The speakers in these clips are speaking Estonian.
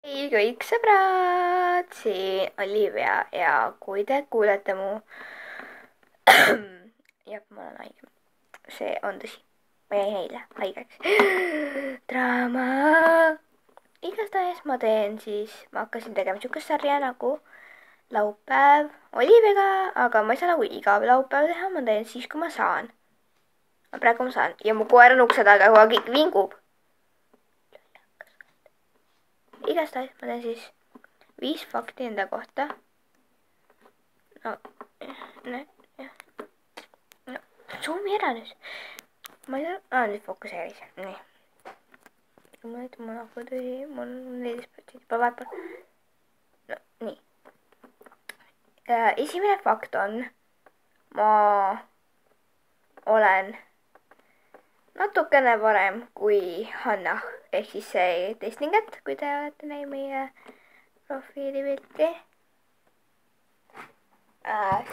Hei kõik sõbrad, siin Olivia ja kui te kuulete mu jah, ma olen haige. See on tõsi. Ma jäin eile haigeks. Draama. Igastahes ma hakkasin tegema siukest sarja nagu laupäev Oliviaga, aga ma ei saa nagu iga laupäev teha, ma teen siis, kui ma saan. Praegu ma saan ja mu koer on ukse taga, kogu aeg vingub. Igastahes ma teen siis 5 fakti enda kohta. No, zoomi ära nüüd. Ma ei saa, nüüd fokuseeris. Nii. Ma ütlen, mul hakkab tühi, mul on 14% juba vahepeal. No, nii. Esimene fakt on, ma olen natukene varem kui Hanna, ehk siis see testingat, kui te olete näinud meie profiilipilti.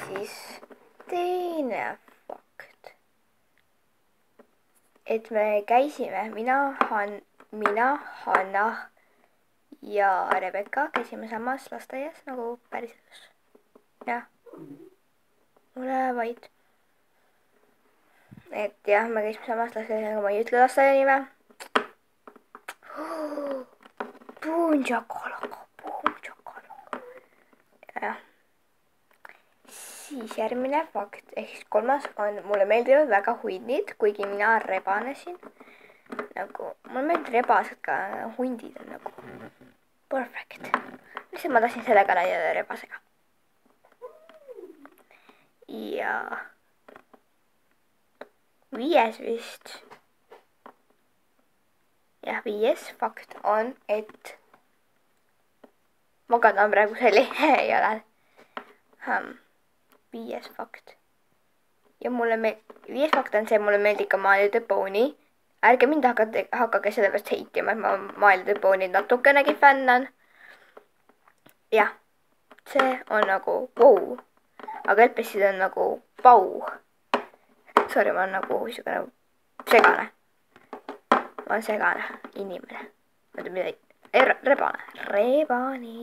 Siis teine fakt, et me käisime, mina, Hanna ja Rebecca käisime samas lasteaias nagu päriselus. Jah, ole vait. Et jah, me käisime samas lasteaias, aga ma ei ütle lasteaia nime. Boom Chakalaka. Jah. Siis järgmine fakt, ehk siis kolmas on, mulle meeldivad väga hundid, kuigi mina rebanesin. Nagu, mulle meeldivad rebased ka, hundid on nagu perfect. Lihtsalt ma tahtsin sellega näidata rebasega. Ja viies vist. Jah, viies fakt on, et ma kannan praegu selle jalal. Viies fakt. Ja viies fakt on see, mulle meeldib ka My Little Pony. Ärge mind hakake selle peast heitima, et ma My Little Pony'd natukenegi fännan. Jah, see on nagu wow. Aga LPS-id on nagu pau. Sorry, ma olen nagu niisugune segane. Ma olen segane inimene. Ma ütlen midagi. Rebani.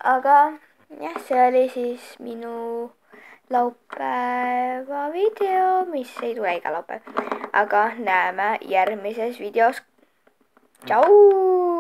Aga jah, see oli siis minu laupäeva video, mis ei tule iga laupäev. Aga näeme järgmises videos. Tšau!